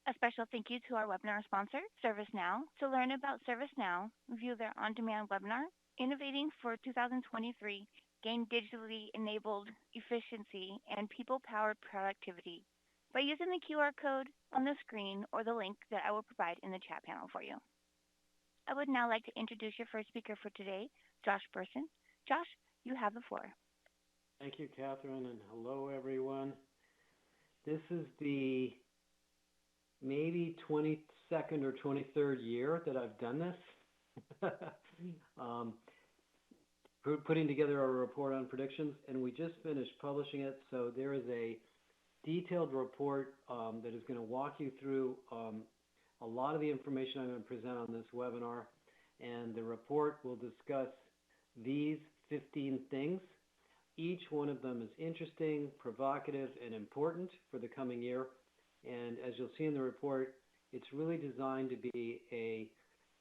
A special thank you to our webinar sponsor, ServiceNow. To learn about ServiceNow, view their on-demand webinar, Innovating for 2023, Gain Digitally Enabled Efficiency and People-Powered Productivity, by using the QR code on the screen or the link that I will provide in the chat panel for you. I would now like to introduce your first speaker for today, Josh Bersin. Josh, you have the floor. Thank you, Catherine, and hello, everyone. This is the maybe 22nd or 23rd year that I've done this, putting together our report on predictions, and we just finished publishing it. So there is a detailed report that is going to walk you through a lot of the information I'm going to present on this webinar, and the report will discuss these 15 things. Each one of them is interesting, provocative, and important for the coming year. And as you'll see in the report, it's really designed to be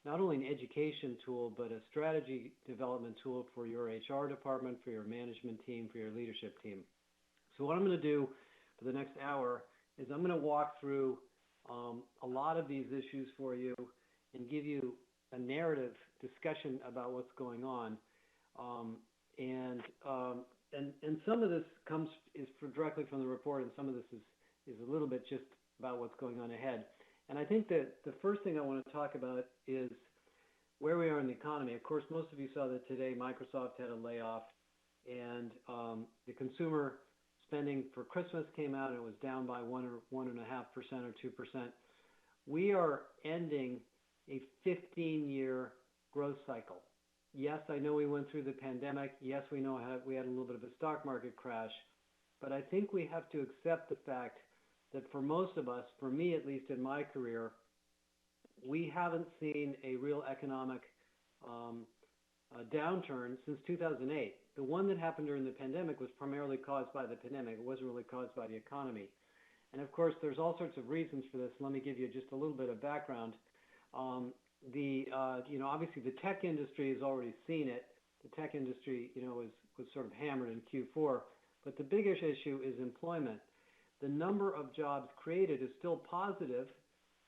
not only an education tool, but a strategy development tool for your HR department, for your management team, for your leadership team. So what I'm going to do for the next hour is I'm going to walk through a lot of these issues for you and give you a narrative discussion about what's going on. And some of this is directly from the report, and some of this is a little bit just about what's going on ahead. And I think that the first thing I want to talk about is where we are in the economy. Of course, most of you saw that today Microsoft had a layoff, and the consumer spending for Christmas came out, and it was down by 1.5% or 2%. We are ending a 15-year growth cycle. Yes, I know we went through the pandemic. Yes, we know we had a little bit of a stock market crash. But I think we have to accept the fact that for most of us, for me at least in my career, we haven't seen a real economic downturn since 2008. The one that happened during the pandemic was primarily caused by the pandemic. It wasn't really caused by the economy. And of course, there's all sorts of reasons for this. Let me give you just a little bit of background. Obviously the tech industry has already seen it. The tech industry, was sort of hammered in Q4. But the biggest issue is employment. The number of jobs created is still positive,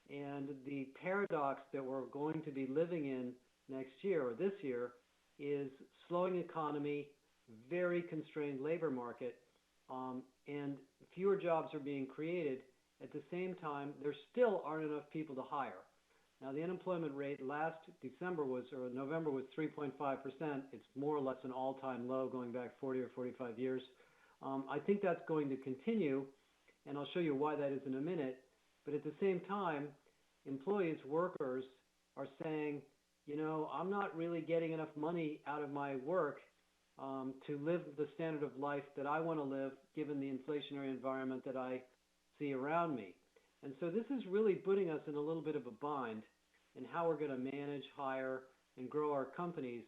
and the paradox that we're going to be living in next year or this year is slowing economy, very constrained labor market, and fewer jobs are being created. At the same time, there still aren't enough people to hire. Now, the unemployment rate last November was 3.5%. It's more or less an all-time low going back 40 or 45 years. I think that's going to continue, and I'll show you why that is in a minute. But at the same time, employees, workers are saying, I'm not really getting enough money out of my work to live the standard of life that I want to live, given the inflationary environment that I see around me. And so this is really putting us in a little bit of a bind in how we're going to manage, hire, and grow our companies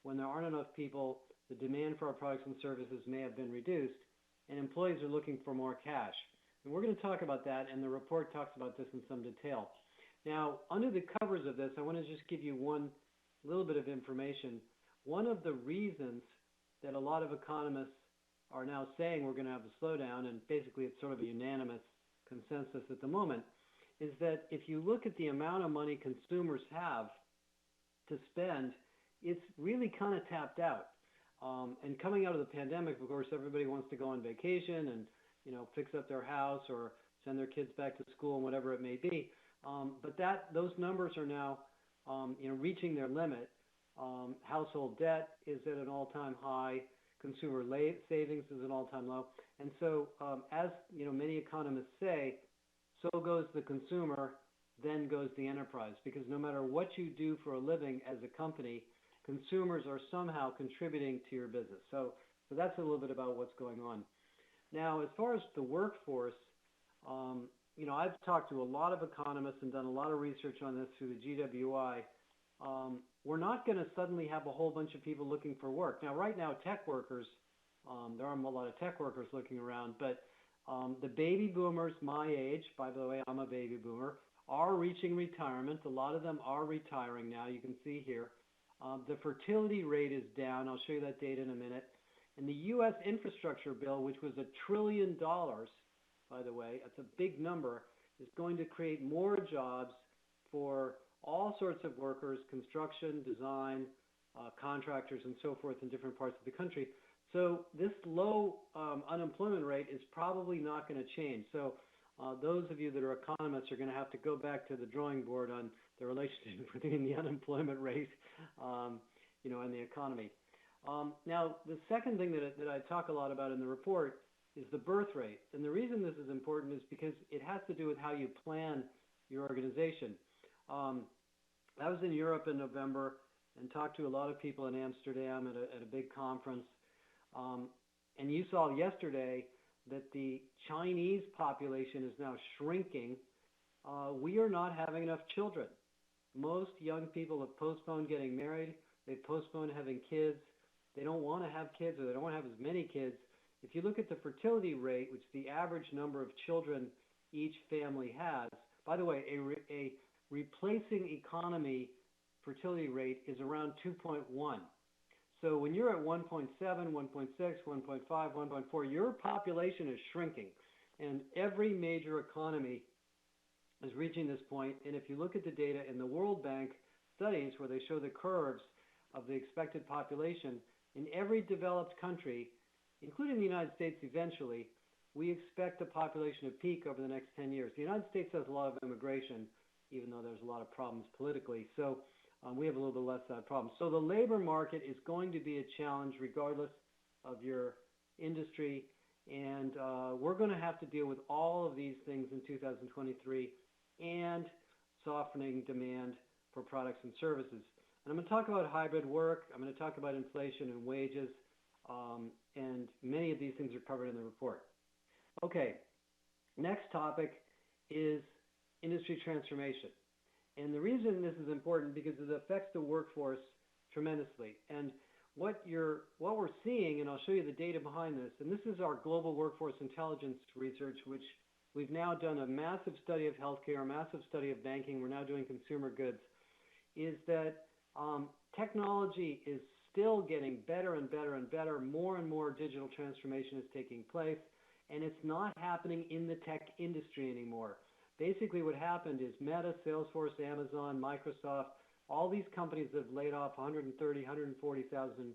when there aren't enough people. The demand for our products and services may have been reduced, and employees are looking for more cash. And we're going to talk about that, and the report talks about this in some detail. Now, under the covers of this, I want to just give you one little bit of information. One of the reasons that a lot of economists are now saying we're going to have a slowdown, and basically it's sort of a unanimous consensus at the moment, is that if you look at the amount of money consumers have to spend, it's really kind of tapped out. And coming out of the pandemic, of course, everybody wants to go on vacation and fix up their house or send their kids back to school and whatever it may be. But those numbers are now reaching their limit. Household debt is at an all-time high. Consumer savings is an all-time low. And so, as many economists say, so goes the consumer, then goes the enterprise. Because no matter what you do for a living as a company, consumers are somehow contributing to your business. So that's a little bit about what's going on. Now, as far as the workforce, I've talked to a lot of economists and done a lot of research on this through the GWI. We're not going to suddenly have a whole bunch of people looking for work. Now, right now, tech workers, there aren't a lot of tech workers looking around, but the baby boomers my age, by the way, I'm a baby boomer, are reaching retirement. A lot of them are retiring now. You can see here. The fertility rate is down. I'll show you that data in a minute. And the U.S. infrastructure bill, which was $1 trillion, by the way, that's a big number, is going to create more jobs for all sorts of workers, construction, design, contractors, and so forth in different parts of the country. So this low unemployment rate is probably not going to change. So those of you that are economists are going to have to go back to the drawing board on the relationship between the unemployment rate, and the economy. Now, the second thing that I talk a lot about in the report is the birth rate. And the reason this is important is because it has to do with how you plan your organization. I was in Europe in November and talked to a lot of people in Amsterdam at a big conference. And you saw yesterday that the Chinese population is now shrinking. We are not having enough children. Most young people have postponed getting married. They've postponed having kids. They don't want to have kids, or they don't want to have as many kids. If you look at the fertility rate, which is the average number of children each family has, by the way, a replacing economy fertility rate is around 2.1. So when you're at 1.7, 1.6, 1.5, 1.4, your population is shrinking. And every major economy is reaching this point. And if you look at the data in the World Bank studies where they show the curves of the expected population, in every developed country, including the United States eventually, we expect the population to peak over the next 10 years. The United States has a lot of immigration, even though there's a lot of problems politically. So we have a little bit less of that problem. So the labor market is going to be a challenge regardless of your industry. And we're going to have to deal with all of these things in 2023 and softening demand for products and services. And I'm going to talk about hybrid work. I'm going to talk about inflation and wages. And many of these things are covered in the report. Okay, next topic is industry transformation. And the reason this is important because it affects the workforce tremendously. And what we're seeing, and I'll show you the data behind this, and this is our global workforce intelligence research, which we've now done a massive study of healthcare, a massive study of banking, we're now doing consumer goods, is that technology is still getting better and better and better. More and more digital transformation is taking place, and it's not happening in the tech industry anymore. Basically what happened is Meta, Salesforce, Amazon, Microsoft, all these companies that have laid off 130, 140,000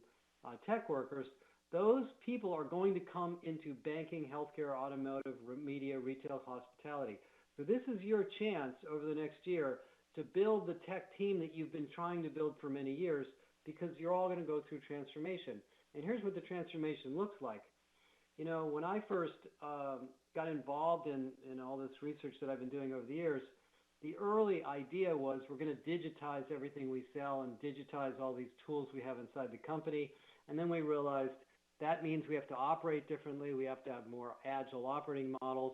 tech workers, those people are going to come into banking, healthcare, automotive, media, retail, hospitality. So this is your chance over the next year to build the tech team that you've been trying to build for many years, because you're all going to go through transformation. And here's what the transformation looks like. You know, when I first got involved in all this research that I've been doing over the years, the early idea was we're going to digitize everything we sell and digitize all these tools we have inside the company. And then we realized that means we have to operate differently. We have to have more agile operating models.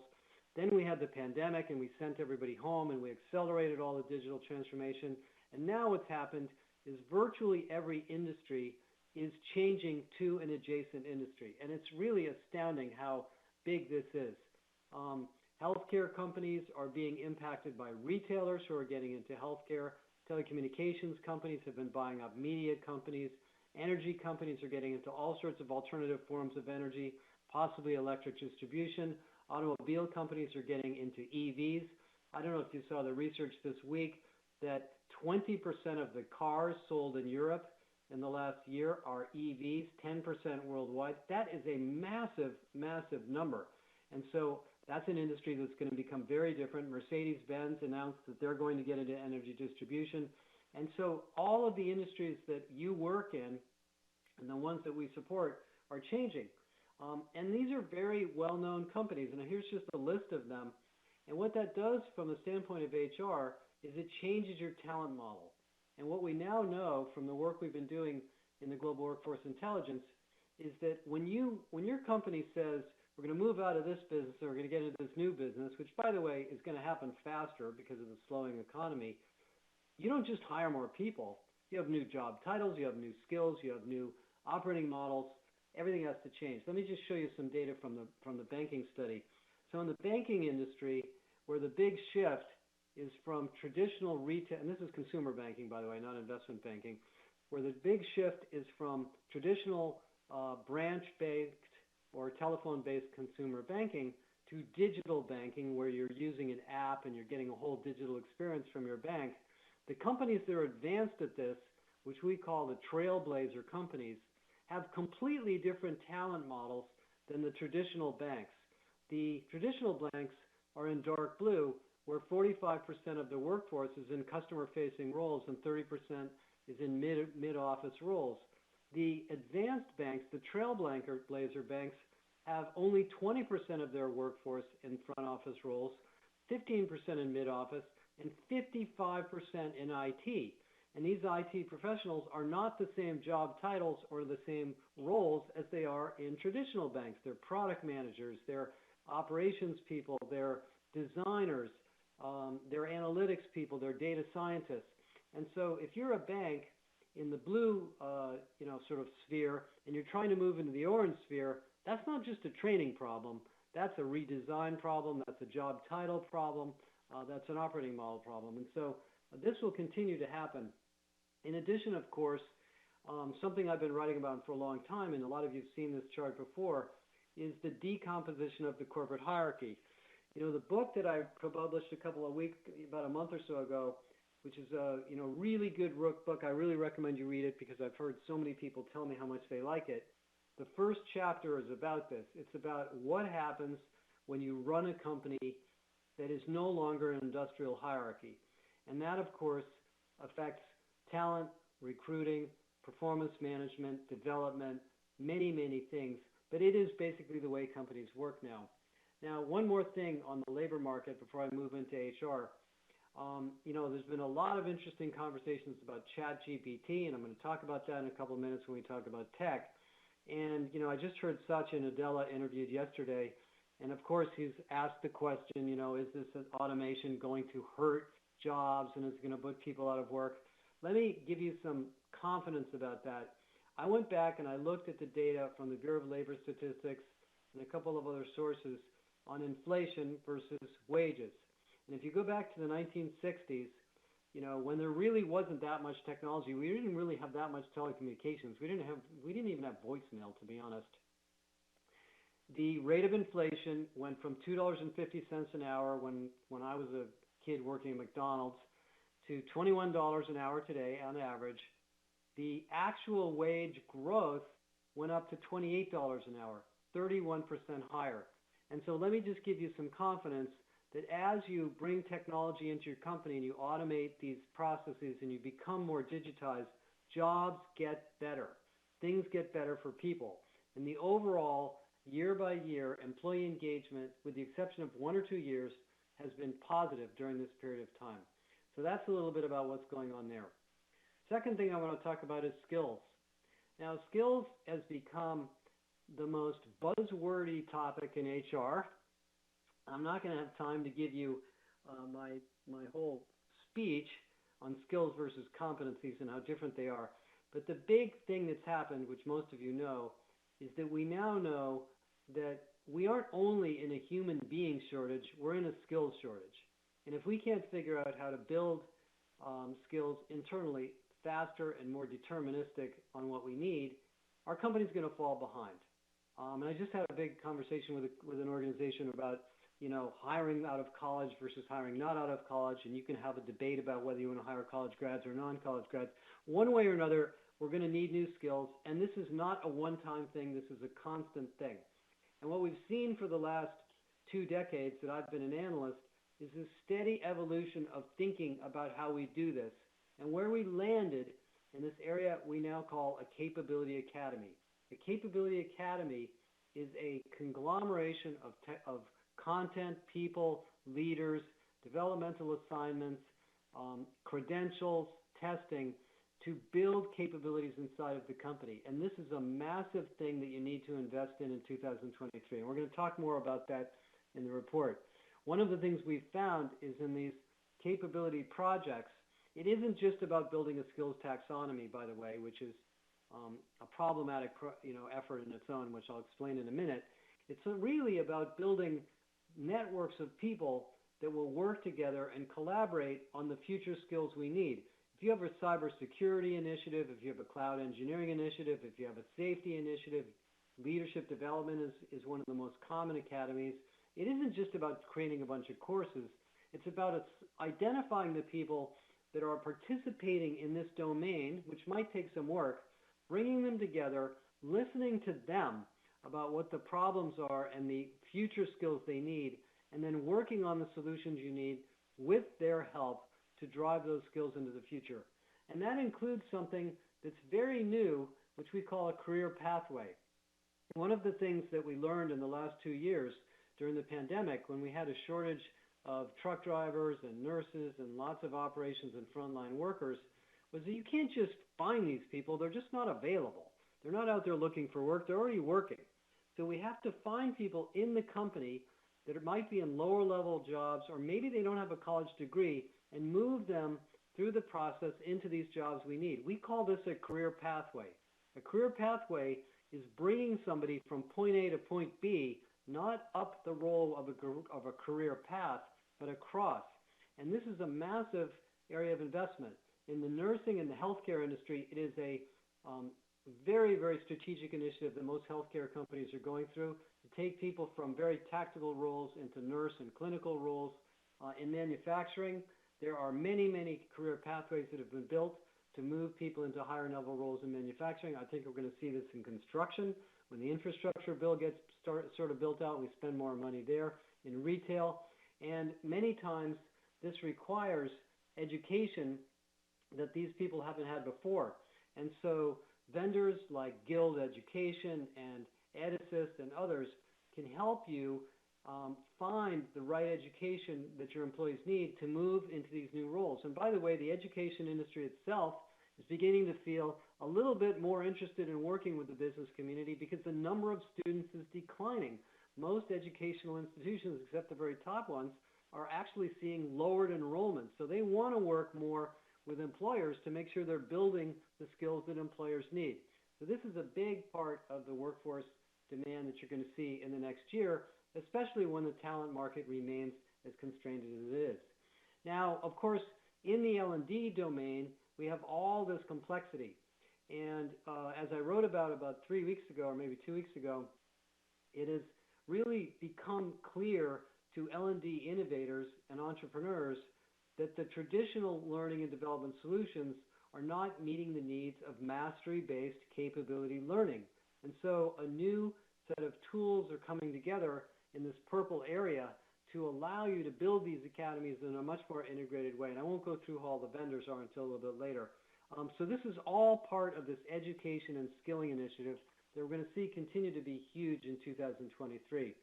Then we had the pandemic and we sent everybody home and we accelerated all the digital transformation. And now what's happened is virtually every industry is changing to an adjacent industry. And it's really astounding how big this is. Healthcare companies are being impacted by retailers who are getting into healthcare. Telecommunications companies have been buying up media companies. Energy companies are getting into all sorts of alternative forms of energy, possibly electric distribution. Automobile companies are getting into EVs. I don't know if you saw the research this week that 20% of the cars sold in Europe in the last year are EVs, 10% worldwide. That is a massive, massive number. And so that's an industry that's going to become very different. Mercedes-Benz announced that they're going to get into energy distribution. And so all of the industries that you work in and the ones that we support are changing. And these are very well-known companies. And here's just a list of them. And what that does from the standpoint of HR is it changes your talent model. And what we now know from the work we've been doing in the global workforce intelligence is that when your company says, we're going to move out of this business and we're going to get into this new business, which, by the way, is going to happen faster because of the slowing economy, you don't just hire more people. You have new job titles, you have new skills, you have new operating models. Everything has to change. Let me just show you some data from the banking study. So in the banking industry, where the big shift is from traditional retail, and this is consumer banking, by the way, not investment banking, where the big shift is from traditional branch-based or telephone-based consumer banking to digital banking, where you're using an app and you're getting a whole digital experience from your bank, the companies that are advanced at this, which we call the trailblazer companies, have completely different talent models than the traditional banks. The traditional banks are in dark blue, where 45% of the workforce is in customer-facing roles and 30% is in mid-office roles. The advanced banks, the trailblazer banks, have only 20% of their workforce in front office roles, 15% in mid-office, and 55% in IT. And these IT professionals are not the same job titles or the same roles as they are in traditional banks. They're product managers, they're operations people, they're designers, they're analytics people, they're data scientists. And so if you're a bank in the blue, sort of sphere, and you're trying to move into the orange sphere, that's not just a training problem. That's a redesign problem. That's a job title problem. That's an operating model problem. And so this will continue to happen. In addition, of course, something I've been writing about for a long time, and a lot of you have seen this chart before, is the decomposition of the corporate hierarchy. The book that I published about a month or so ago, which is a really good book. I really recommend you read it because I've heard so many people tell me how much they like it. The first chapter is about this. It's about what happens when you run a company that is no longer an industrial hierarchy. And that, of course, affects talent, recruiting, performance management, development, many, many things. But it is basically the way companies work now. Now, one more thing on the labor market before I move into HR. There's been a lot of interesting conversations about ChatGPT, and I'm going to talk about that in a couple of minutes when we talk about tech. And, I just heard Satya Nadella interviewed yesterday, and of course he's asked the question, is this an automation going to hurt jobs and is it going to put people out of work? Let me give you some confidence about that. I went back and I looked at the data from the Bureau of Labor Statistics and a couple of other sources on inflation versus wages. And if you go back to the 1960s, when there really wasn't that much technology, we didn't really have that much telecommunications. We didn't even have voicemail, to be honest. The rate of inflation went from $2.50 an hour when I was a kid working at McDonald's to $21 an hour today on average. The actual wage growth went up to $28 an hour, 31% higher. And so let me just give you some confidence that as you bring technology into your company and you automate these processes and you become more digitized, jobs get better. Things get better for people. And the overall, year by year, employee engagement, with the exception of 1 or 2 years, has been positive during this period of time. So that's a little bit about what's going on there. Second thing I want to talk about is skills. Now, skills has become the most buzzwordy topic in HR. I'm not going to have time to give you my whole speech on skills versus competencies and how different they are. But the big thing that's happened, which most of you know, is that we now know that we aren't only in a human being shortage, we're in a skills shortage. And if we can't figure out how to build skills internally faster and more deterministic on what we need, our company's going to fall behind. And I just had a big conversation with an organization about hiring out of college versus hiring not out of college, and you can have a debate about whether you want to hire college grads or non-college grads. One way or another, we're going to need new skills, and this is not a one-time thing. This is a constant thing. And what we've seen for the last 2 decades that I've been an analyst is a steady evolution of thinking about how we do this. And where we landed in this area we now call a capability academy. A capability academy is a conglomeration of content, people, leaders, developmental assignments, credentials, testing to build capabilities inside of the company. And this is a massive thing that you need to invest in 2023. And we're going to talk more about that in the report. One of the things we've found is in these capability projects, it isn't just about building a skills taxonomy, by the way, which is a problematic effort in its own, which I'll explain in a minute. It's really about building networks of people that will work together and collaborate on the future skills we need. If you have a cybersecurity initiative, if you have a cloud engineering initiative, if you have a safety initiative, leadership development is one of the most common academies. it isn't just about creating a bunch of courses. It's about identifying the people that are participating in this domain, which might take some work, bringing them together, listening to them about what the problems are and the future skills they need, and then working on the solutions you need with their help to drive those skills into the future. And that includes something that's very new, which we call a career pathway. One of the things that we learned in the last 2 years during the pandemic, when we had a shortage of truck drivers and nurses and lots of operations and frontline workers, was that you can't just find these people. They're just not available. They're not out there looking for work. They're already working. So we have to find people in the company that might be in lower level jobs, or maybe they don't have a college degree, and move them through the process into these jobs we need. We call this a career pathway. A career pathway is bringing somebody from point A to point B, not up the role of a career path, but across. And this is a massive area of investment. In the nursing and the healthcare industry, it is a very, very strategic initiative that most healthcare companies are going through to take people from very tactical roles into nurse and clinical roles. In manufacturing, there are many, many career pathways that have been built to move people into higher level roles in manufacturing. I think we're going to see this in construction. When the infrastructure bill gets sort of built out, we spend more money there. In retail, and many times this requires education that these people haven't had before. And so vendors like Guild Education and EdAssist and others can help you find the right education that your employees need to move into these new roles. And by the way, the education industry itself is beginning to feel a little bit more interested in working with the business community because the number of students is declining. Most educational institutions, except the very top ones, are actually seeing lowered enrollment. So they want to work more with employers to make sure they're building the skills that employers need. So this is a big part of the workforce demand that you're going to see in the next year, especially when the talent market remains as constrained as it is. Now, of course, in the L&D domain, we have all this complexity. And as I wrote about 3 weeks ago, or maybe 2 weeks ago, it has really become clear to L&D innovators and entrepreneurs that the traditional learning and development solutions are not meeting the needs of mastery-based capability learning. And so a new set of tools are coming together in this purple area to allow you to build these academies in a much more integrated way. And I won't go through who all the vendors are until a little bit later. So this is all part of this education and skilling initiative that we're going to see continue to be huge in 2023.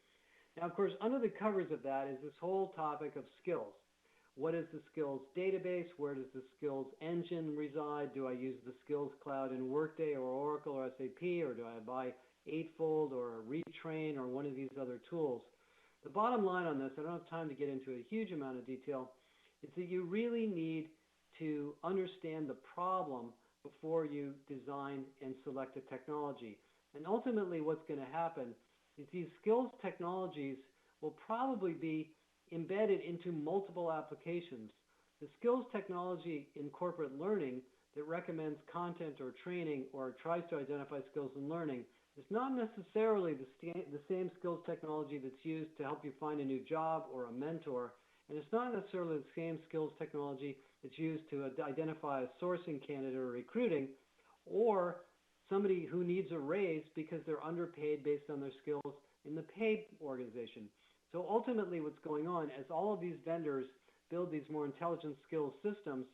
Now, of course, under the covers of that is this whole topic of skills. What is the skills database? Where does the skills engine reside? Do I use the skills cloud in Workday or Oracle or SAP, or do I buy Eightfold or Retrain or one of these other tools? The bottom line on this, I don't have time to get into a huge amount of detail, is that you really need to understand the problem before you design and select a technology. And ultimately what's going to happen is these skills technologies will probably be embedded into multiple applications. The skills technology in corporate learning that recommends content or training or tries to identify skills in learning is not necessarily the same skills technology that's used to help you find a new job or a mentor, and it's not necessarily the same skills technology that's used to identify a sourcing candidate or recruiting, or somebody who needs a raise because they're underpaid based on their skills in the pay organization. So ultimately what's going on as all of these vendors build these more intelligent skills systems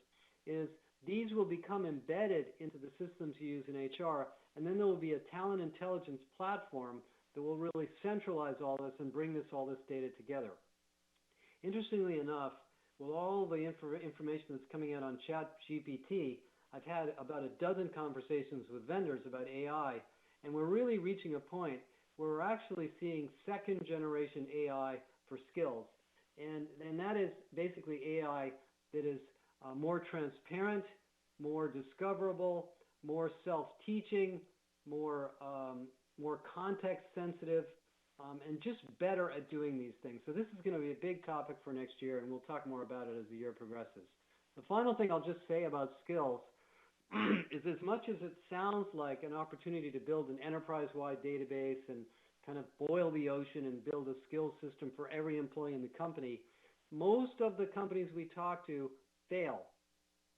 is these will become embedded into the systems you use in HR, and then there will be a talent intelligence platform that will really centralize all this and bring all this data together. Interestingly enough, with all the information that's coming out on ChatGPT, I've had about a dozen conversations with vendors about AI, and we're really reaching a point where we're actually seeing second generation AI for skills. And that is basically AI that is more transparent, more discoverable, more self-teaching, more context sensitive, and just better at doing these things. So this is going to be a big topic for next year, and we'll talk more about it as the year progresses. The final thing I'll just say about skills is as much as it sounds like an opportunity to build an enterprise-wide database and kind of boil the ocean and build a skills system for every employee in the company. Most of the companies we talk to fail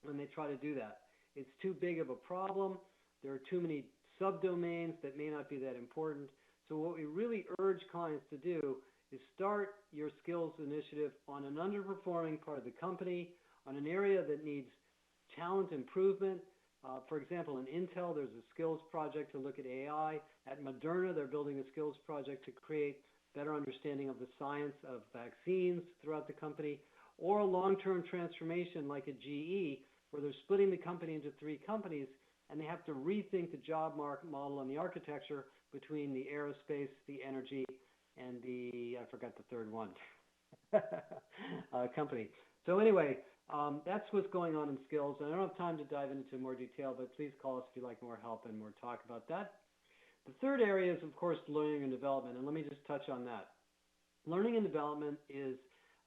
when they try to do that. It's too big of a problem. There are too many subdomains that may not be that important. So what we really urge clients to do is start your skills initiative on an underperforming part of the company, on an area that needs talent improvement. For example, in Intel, there's a skills project to look at AI. At Moderna, they're building a skills project to create better understanding of the science of vaccines throughout the company, or a long-term transformation like a GE, where they're splitting the company into 3 companies, and they have to rethink the job model and the architecture between the aerospace, the energy, and I forgot the third one, company. So anyway, that's what's going on in skills. And I don't have time to dive into more detail, but please call us if you'd like more help and more talk about that. The third area is, of course, learning and development, and let me just touch on that. Learning and development is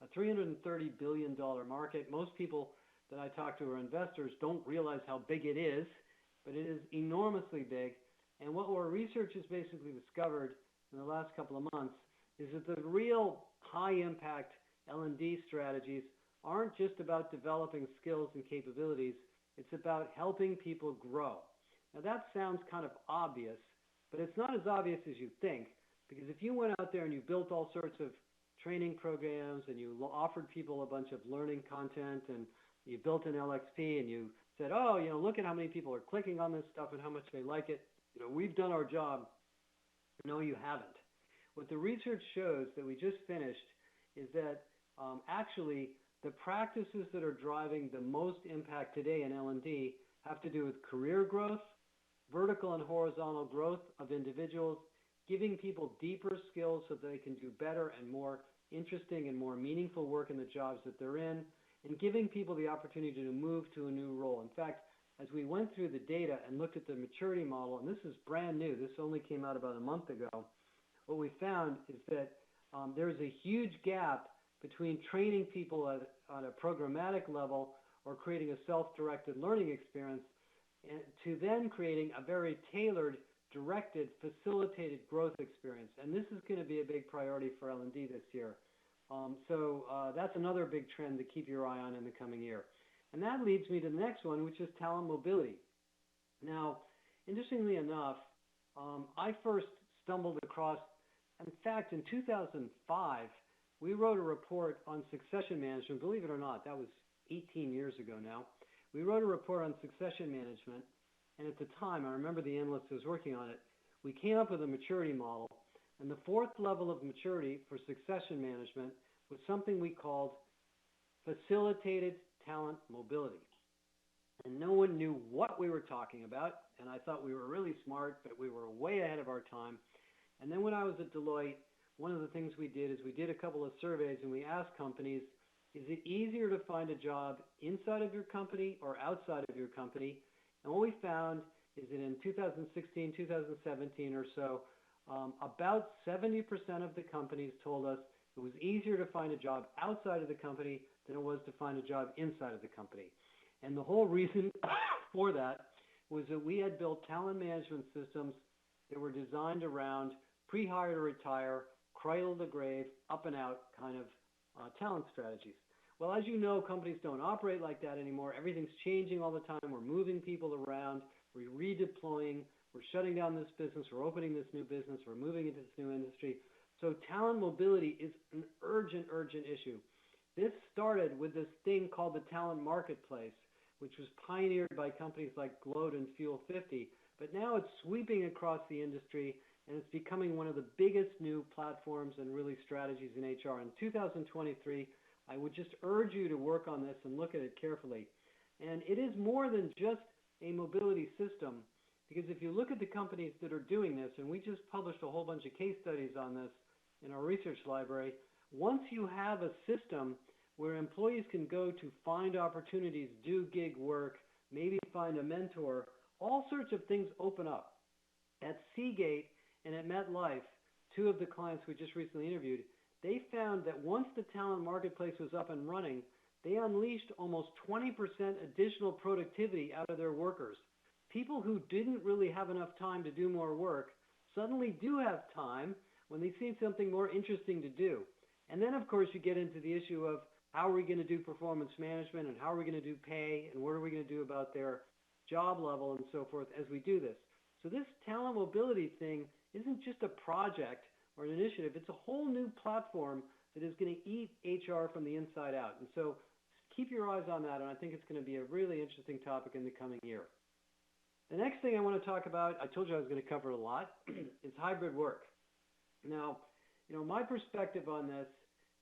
a $330 billion market. Most people that I talk to who are investors don't realize how big it is, but it is enormously big. And what our research has basically discovered in the last couple of months is that the real high-impact L&D strategies aren't just about developing skills and capabilities. It's about helping people grow. Now, that sounds kind of obvious, but it's not as obvious as you think, because if you went out there and you built all sorts of training programs and you offered people a bunch of learning content and you built an LXP and you said, oh, look at how many people are clicking on this stuff and how much they like it. We've done our job. No, you haven't. What the research shows that we just finished is that actually the practices that are driving the most impact today in L&D have to do with career growth, vertical and horizontal growth of individuals, giving people deeper skills so that they can do better and more interesting and more meaningful work in the jobs that they're in, and giving people the opportunity to move to a new role. In fact, as we went through the data and looked at the maturity model, and this is brand new, this only came out about a month ago, what we found is that there's a huge gap between training people on a programmatic level or creating a self-directed learning experience and to then creating a very tailored, directed, facilitated growth experience. And this is going to be a big priority for L&D this year. So that's another big trend to keep your eye on in the coming year. And that leads me to the next one, which is talent mobility. Now, interestingly enough, I first stumbled across, in fact, in 2005, we wrote a report on succession management. Believe it or not, that was 18 years ago now. We wrote a report on succession management, and at the time, I remember the analyst who was working on it, we came up with a maturity model, and the 4th level of maturity for succession management was something we called facilitated talent mobility. And no one knew what we were talking about, and I thought we were really smart, but we were way ahead of our time. And then when I was at Deloitte, one of the things we did is we did a couple of surveys and we asked companies, is it easier to find a job inside of your company or outside of your company? And what we found is that in 2016, 2017 or so, about 70% of the companies told us it was easier to find a job outside of the company than it was to find a job inside of the company. And the whole reason for that was that we had built talent management systems that were designed around pre-hire to retire, cradle to grave, up and out kind of talent strategies. Well, as you know, companies don't operate like that anymore. Everything's changing all the time. We're moving people around. We're redeploying. We're shutting down this business. We're opening this new business. We're moving into this new industry. So talent mobility is an urgent, urgent issue. This started with this thing called the talent marketplace, which was pioneered by companies like Gloat and Fuel 50. But now it's sweeping across the industry, and it's becoming one of the biggest new platforms and really strategies in HR. In 2023, I would just urge you to work on this and look at it carefully. And it is more than just a mobility system, because if you look at the companies that are doing this, and we just published a whole bunch of case studies on this in our research library, once you have a system where employees can go to find opportunities, do gig work, maybe find a mentor, all sorts of things open up. At Seagate and at MetLife, 2 of the clients we just recently interviewed, they found that once the talent marketplace was up and running, they unleashed almost 20% additional productivity out of their workers. People who didn't really have enough time to do more work suddenly do have time, when they see something more interesting to do. And then, of course, you get into the issue of how are we going to do performance management and how are we going to do pay and what are we going to do about their job level and so forth as we do this. So this talent mobility thing isn't just a project or an initiative. It's a whole new platform that is going to eat HR from the inside out. And so keep your eyes on that, and I think it's going to be a really interesting topic in the coming year. The next thing I want to talk about, I told you I was going to cover a lot, is hybrid work. Now, my perspective on this,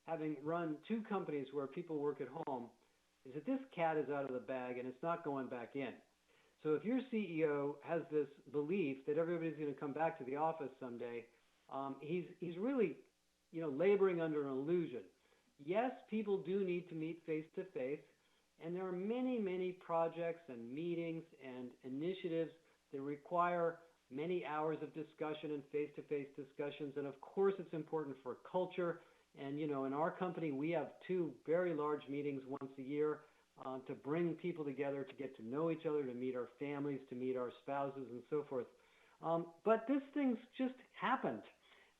having run two companies where people work at home, is that this cat is out of the bag and it's not going back in. So if your CEO has this belief that everybody's going to come back to the office someday, he's really, laboring under an illusion. Yes, people do need to meet face to face, and there are many, many projects and meetings and initiatives that require many hours of discussion and face-to-face discussions. And of course, it's important for culture. And, in our company, we have two very large meetings once a year to bring people together, to get to know each other, to meet our families, to meet our spouses, and so forth. But this thing's just happened.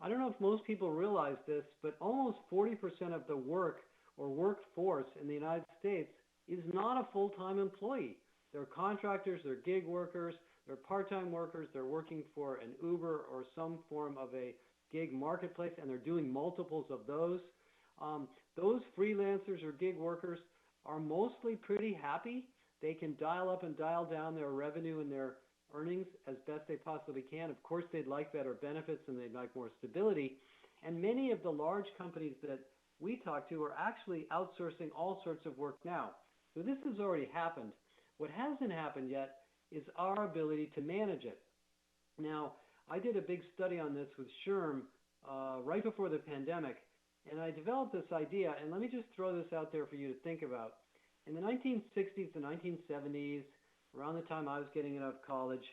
I don't know if most people realize this, but almost 40% of the work or workforce in the United States is not a full-time employee. They're contractors, they're gig workers, they're part-time workers, they're working for an Uber or some form of a gig marketplace, and they're doing multiples of those. Those freelancers or gig workers are mostly pretty happy. They can dial up and dial down their revenue and their earnings as best they possibly can. Of course, they'd like better benefits and they'd like more stability. And many of the large companies that we talk to are actually outsourcing all sorts of work now. So this has already happened. What hasn't happened yet is our ability to manage it. Now, I did a big study on this with SHRM right before the pandemic, and I developed this idea, and let me just throw this out there for you to think about. In the 1960s and 1970s, around the time I was getting out of college,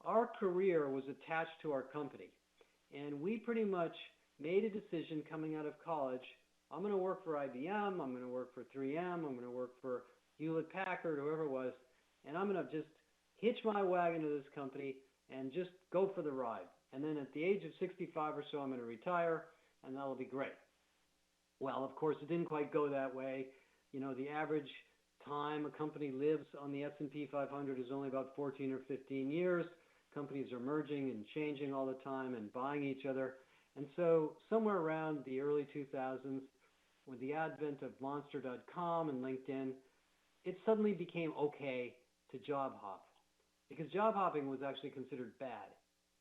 our career was attached to our company. And we pretty much made a decision coming out of college, I'm going to work for IBM, I'm going to work for 3M, I'm going to work for Hewlett Packard, whoever it was, and I'm going to just hitch my wagon to this company and just go for the ride. And then at the age of 65 or so, I'm going to retire, and that'll be great. Well, of course, it didn't quite go that way. The average time a company lives on the S&P 500 is only about 14 or 15 years. Companies are merging and changing all the time and buying each other. And so somewhere around the early 2000s, with the advent of Monster.com and LinkedIn, it suddenly became okay to job hop, because job hopping was actually considered bad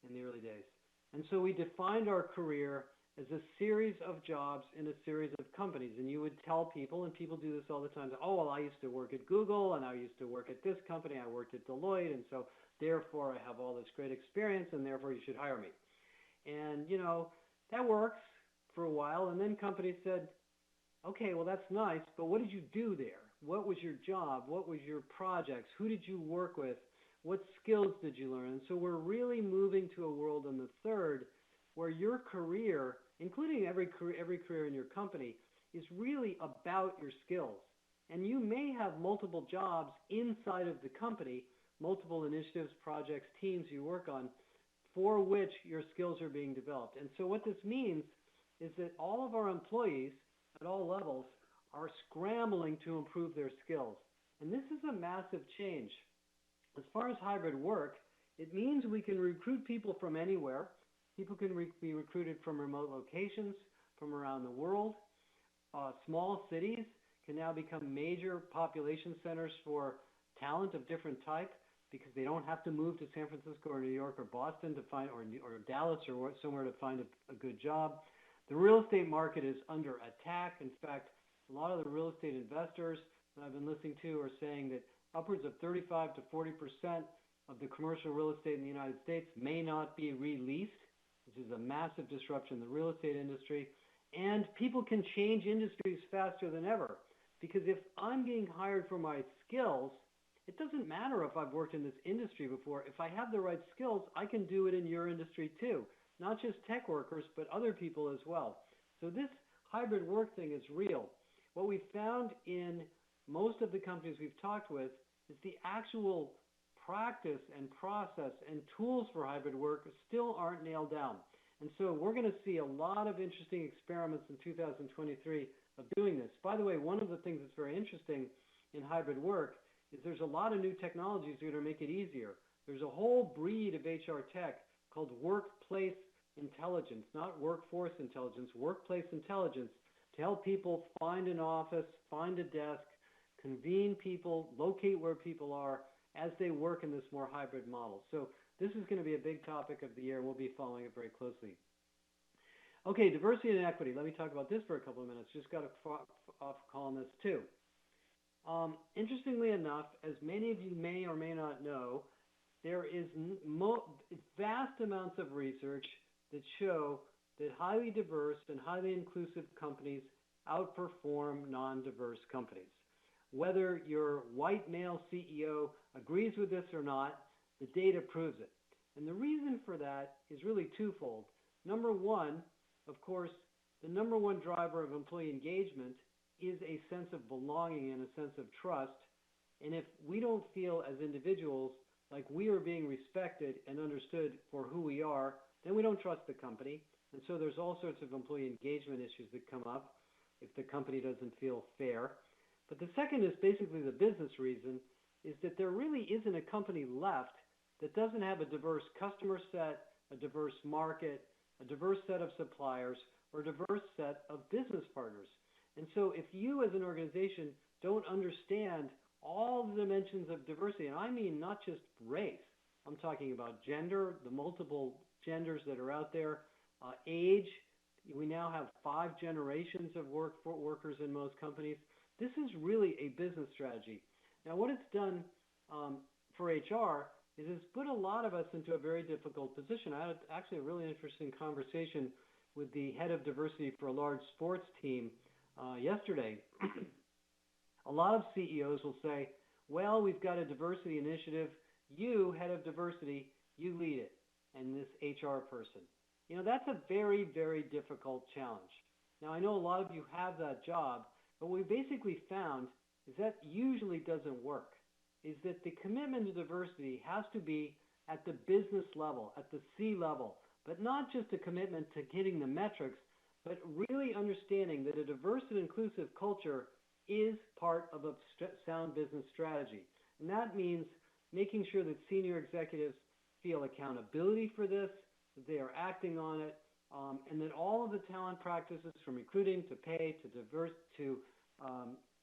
in the early days. And so we defined our career as a series of jobs in a series of companies. And you would tell people, and people do this all the time, oh, well, I used to work at Google, and I used to work at this company, I worked at Deloitte, and so therefore I have all this great experience, and therefore you should hire me. And, that works for a while, and then companies said, okay, well, that's nice, but what did you do there? What was your job? What was your projects? Who did you work with? What skills did you learn? And so we're really moving to a world in the third where your career, including every career in your company, is really about your skills. And you may have multiple jobs inside of the company, multiple initiatives, projects, teams you work on, for which your skills are being developed. And so what this means is that all of our employees at all levels are scrambling to improve their skills. And this is a massive change. As far as hybrid work, it means we can recruit people from anywhere. People can be recruited from remote locations, from around the world. Small cities can now become major population centers for talent of different type, because they don't have to move to San Francisco or New York or Boston to find, or Dallas or somewhere to find a good job. The real estate market is under attack. In fact, a lot of the real estate investors that I've been listening to are saying that upwards of 35 to 40% of the commercial real estate in the United States may not be released, which is a massive disruption in the real estate industry. And people can change industries faster than ever, because if I'm being hired for my skills, it doesn't matter if I've worked in this industry before. If I have the right skills, I can do it in your industry too. Not just tech workers, but other people as well. So this hybrid work thing is real. What we've found in most of the companies we've talked with is the actual practice and process and tools for hybrid work still aren't nailed down. And so we're going to see a lot of interesting experiments in 2023 of doing this. By the way, one of the things that's very interesting in hybrid work is there's a lot of new technologies that are going to make it easier. There's a whole breed of HR tech called workplace intelligence, not workforce intelligence, workplace intelligence, to help people find an office, find a desk, convene people, locate where people are as they work in this more hybrid model. So this is going to be a big topic of the year, and we'll be following it very closely. Okay, diversity and equity. Let me talk about this for a couple of minutes. Just got off call on this too. Interestingly enough, as many of you may or may not know, there is vast amounts of research that show that highly diverse and highly inclusive companies outperform non-diverse companies. Whether your white male CEO agrees with this or not, the data proves it. And the reason for that is really twofold. Number one, of course, the number one driver of employee engagement is a sense of belonging and a sense of trust. And if we don't feel as individuals like we are being respected and understood for who we are, then we don't trust the company. And so there's all sorts of employee engagement issues that come up if the company doesn't feel fair. But the second is basically the business reason, is that there really isn't a company left that doesn't have a diverse customer set, a diverse market, a diverse set of suppliers, or a diverse set of business partners. And so if you as an organization don't understand all the dimensions of diversity, and I mean not just race, I'm talking about gender, the multiple genders that are out there, age. We now have 5 generations of workers in most companies. This is really a business strategy. Now, what it's done for HR is it's put a lot of us into a very difficult position. I had actually a really interesting conversation with the head of diversity for a large sports team yesterday. A lot of CEOs will say, well, we've got a diversity initiative. You, head of diversity, you lead it, and this HR person. You know, that's a very, very difficult challenge. Now, I know a lot of you have that job, but what we basically found is that usually doesn't work, is that the commitment to diversity has to be at the business level, at the C level, but not just a commitment to hitting the metrics, but really understanding that a diverse and inclusive culture is part of a sound business strategy. And that means making sure that senior executives feel accountability for this, that they are acting on it, and that all of the talent practices from recruiting to pay to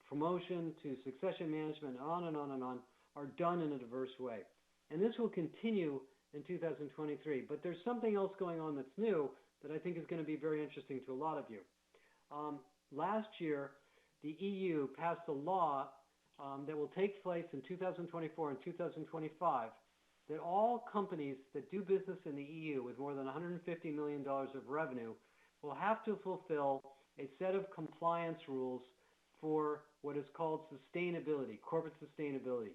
promotion to succession management, on and on and on, are done in a diverse way. And this will continue in 2023. But there's something else going on that's new that I think is going to be very interesting to a lot of you. Last year, the EU passed a law that will take place in 2024 and 2025 that all companies that do business in the EU with more than $150 million of revenue will have to fulfill a set of compliance rules for what is called sustainability, corporate sustainability.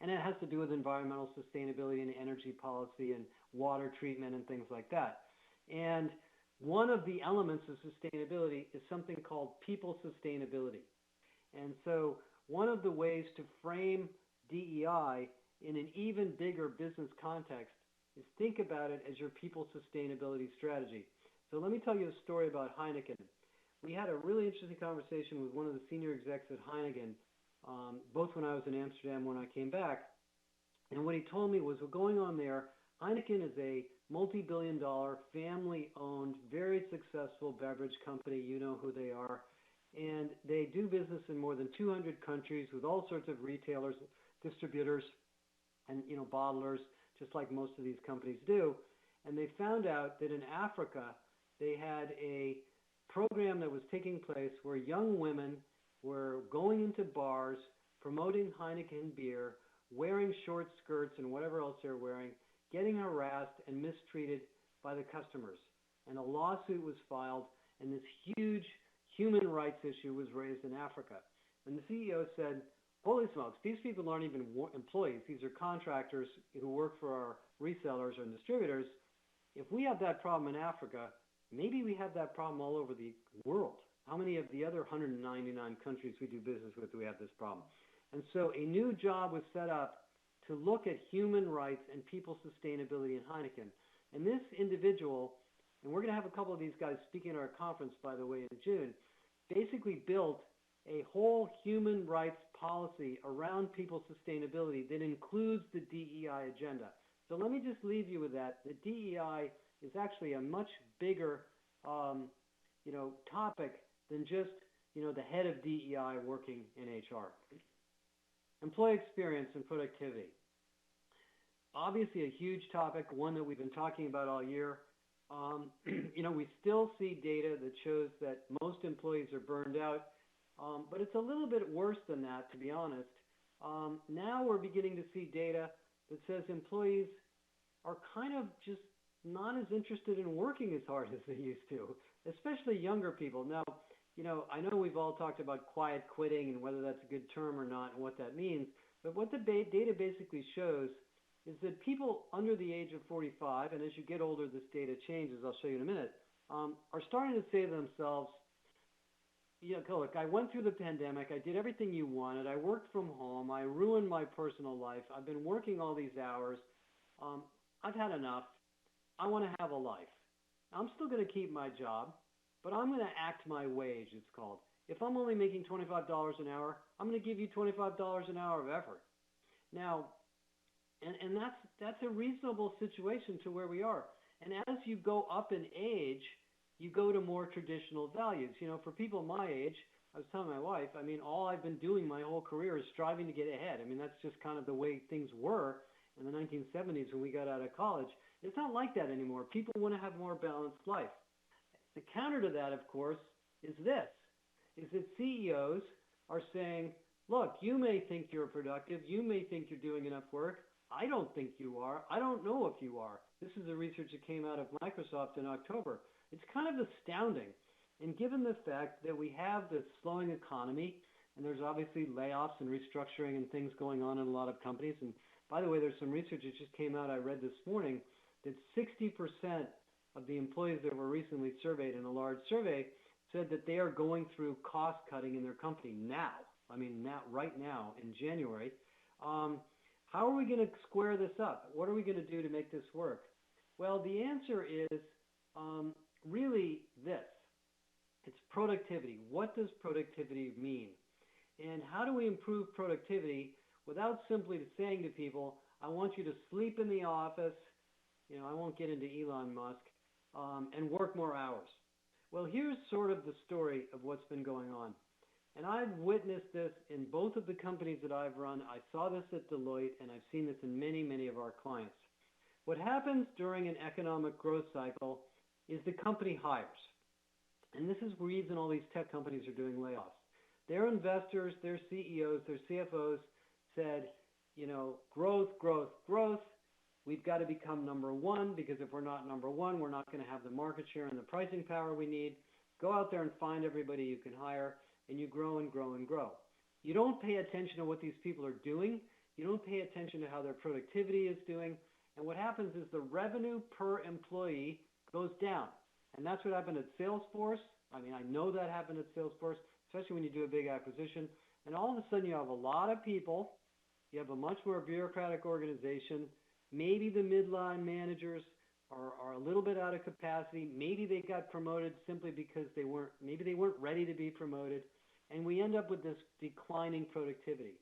And it has to do with environmental sustainability and energy policy and water treatment and things like that. And one of the elements of sustainability is something called people sustainability. And so one of the ways to frame DEI in an even bigger business context is think about it as your people sustainability strategy. So let me tell you a story about Heineken. We had a really interesting conversation with one of the senior execs at Heineken, both when I was in Amsterdam and when I came back. And what he told me was, what's going on there, Heineken is a multi-billion-dollar, family-owned, very successful beverage company. You know who they are. And they do business in more than 200 countries with all sorts of retailers, distributors, and bottlers, just like most of these companies do. And they found out that in Africa, they had a program that was taking place where young women were going into bars, promoting Heineken beer, wearing short skirts and whatever else they're wearing, getting harassed and mistreated by the customers. And a lawsuit was filed, and this huge human rights issue was raised in Africa. And the CEO said, holy smokes, these people aren't even employees. These are contractors who work for our resellers or distributors. If we have that problem in Africa, maybe we have that problem all over the world. How many of the other 199 countries we do business with do we have this problem? And so a new job was set up to look at human rights and people sustainability in Heineken. And this individual and we're going to have a couple of these guys speaking at our conference, by the way, in June, basically built a whole human rights policy around people's sustainability that includes the DEI agenda. So let me just leave you with that. The DEI is actually a much bigger, topic than just, the head of DEI working in HR. Employee experience and productivity. Obviously a huge topic, one that we've been talking about all year. We still see data that shows that most employees are burned out, but it's a little bit worse than that, to be honest. Now we're beginning to see data that says employees are kind of just not as interested in working as hard as they used to, especially younger people. Now, I know we've all talked about quiet quitting and whether that's a good term or not and what that means, but what the data basically shows is that people under the age of 45, and as you get older this data changes, I'll show you in a minute, are starting to say to themselves, look, I went through the pandemic, I did everything you wanted, I worked from home, I ruined my personal life, I've been working all these hours, I've had enough, I want to have a life. I'm still going to keep my job, but I'm going to act my wage, it's called. If I'm only making $25 an hour, I'm going to give you $25 an hour of effort. Now, and that's a reasonable situation to where we are. And as you go up in age, you go to more traditional values. For people my age, I was telling my wife, all I've been doing my whole career is striving to get ahead. That's just kind of the way things were in the 1970s when we got out of college. It's not like that anymore. People want to have more balanced life. The counter to that, of course, is that CEOs are saying, look, you may think you're productive, you may think you're doing enough work, I don't think you are, I don't know if you are. This is the research that came out of Microsoft in October. It's kind of astounding. And given the fact that we have this slowing economy, and there's obviously layoffs and restructuring and things going on in a lot of companies, and by the way, there's some research that just came out, I read this morning, that 60% of the employees that were recently surveyed in a large survey said that they are going through cost cutting in their company now. Right now in January. How are we going to square this up? What are we going to do to make this work? Well, the answer is really this. It's productivity. What does productivity mean? And how do we improve productivity without simply saying to people, I want you to sleep in the office, I won't get into Elon Musk, and work more hours? Well, here's sort of the story of what's been going on. And I've witnessed this in both of the companies that I've run. I saw this at Deloitte, and I've seen this in many, many of our clients. What happens during an economic growth cycle is the company hires. And this is the reason all these tech companies are doing layoffs. Their investors, their CEOs, their CFOs said, growth, growth, growth. We've got to become number one, because if we're not number one, we're not going to have the market share and the pricing power we need. Go out there and find everybody you can hire, and you grow and grow and grow. You don't pay attention to what these people are doing. You don't pay attention to how their productivity is doing. And what happens is the revenue per employee goes down. And that's what happened at Salesforce. I know that happened at Salesforce, especially when you do a big acquisition. And all of a sudden you have a lot of people. You have a much more bureaucratic organization. Maybe the midline managers are a little bit out of capacity. Maybe they got promoted simply because they weren't ready to be promoted. And we end up with this declining productivity.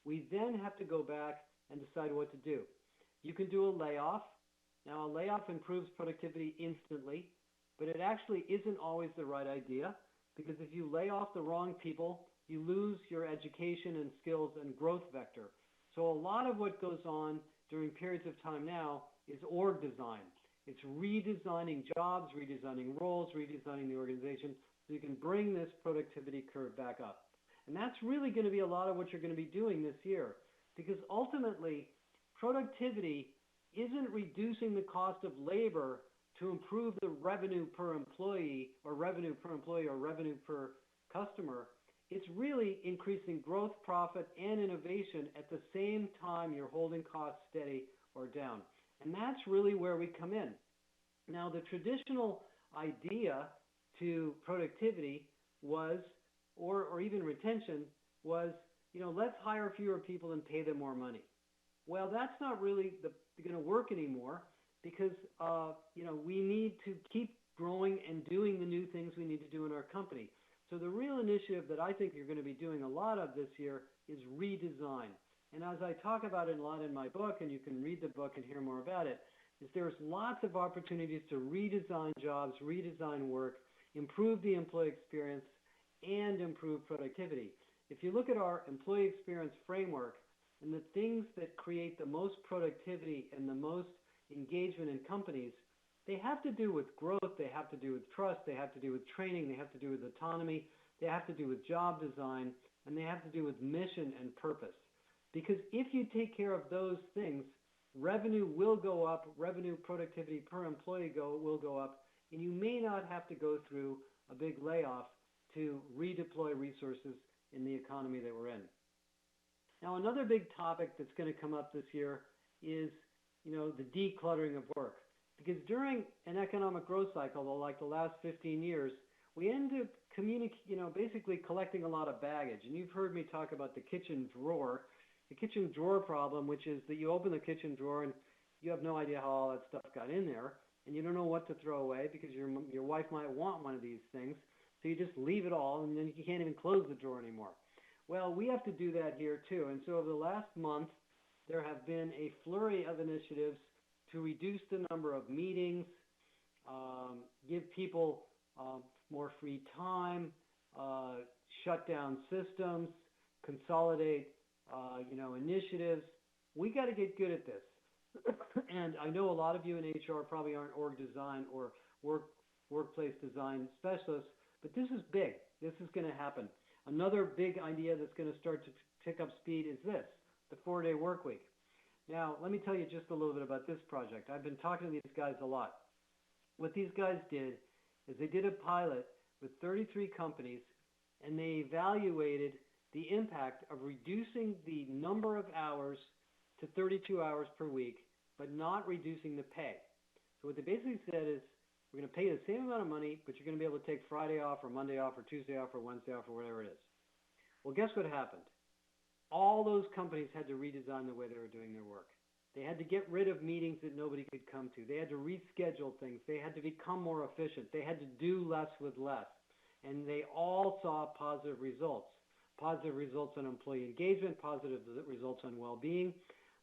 We then have to go back and decide what to do. You can do a layoff. Now, a layoff improves productivity instantly, but it actually isn't always the right idea, because if you lay off the wrong people, you lose your education and skills and growth vector. So a lot of what goes on during periods of time now is org design. It's redesigning jobs, redesigning roles, redesigning the organization, so you can bring this productivity curve back up. And that's really going to be a lot of what you're going to be doing this year, because ultimately, productivity isn't reducing the cost of labor to improve the revenue per employee or revenue per customer. It's really increasing growth, profit, and innovation at the same time you're holding costs steady or down. And that's really where we come in. Now, the traditional idea to productivity was, or even retention was, let's hire fewer people and pay them more money. Well, that's not really going to work anymore, because we need to keep growing and doing the new things we need to do in our company. So the real initiative that I think you're going to be doing a lot of this year is redesign. And as I talk about it a lot in my book, and you can read the book and hear more about it, is there's lots of opportunities to redesign jobs, redesign work, improve the employee experience, and improve productivity. If you look at our employee experience framework and the things that create the most productivity and the most engagement in companies, they have to do with growth, they have to do with trust, they have to do with training, they have to do with autonomy, they have to do with job design, and they have to do with mission and purpose. Because if you take care of those things, revenue will go up, revenue productivity per employee will go up, and you may not have to go through a big layoff to redeploy resources in the economy that we're in. Now, another big topic that's going to come up this year is, the decluttering of work. Because during an economic growth cycle, like the last 15 years, we end up basically collecting a lot of baggage. And you've heard me talk about the kitchen drawer problem, which is that you open the kitchen drawer and you have no idea how all that stuff got in there, and you don't know what to throw away because your wife might want one of these things, so you just leave it all, and then you can't even close the drawer anymore. Well, we have to do that here too, and so over the last month, there have been a flurry of initiatives to reduce the number of meetings, give people more free time, shut down systems, consolidate, initiatives. We got to get good at this. And I know a lot of you in HR probably aren't org design or workplace design specialists, but this is big. This is going to happen. Another big idea that's going to start to pick up speed is this, the 4-day work week. Now, let me tell you just a little bit about this project. I've been talking to these guys a lot. What these guys did is they did a pilot with 33 companies, and they evaluated the impact of reducing the number of hours to 32 hours per week, but not reducing the pay. So what they basically said is, we're going to pay you the same amount of money, but you're going to be able to take Friday off or Monday off or Tuesday off or Wednesday off or whatever it is. Well, guess what happened? All those companies had to redesign the way they were doing their work. They had to get rid of meetings that nobody could come to. They had to reschedule things. They had to become more efficient. They had to do less with less. And they all saw positive results. Positive results on employee engagement, positive results on well-being.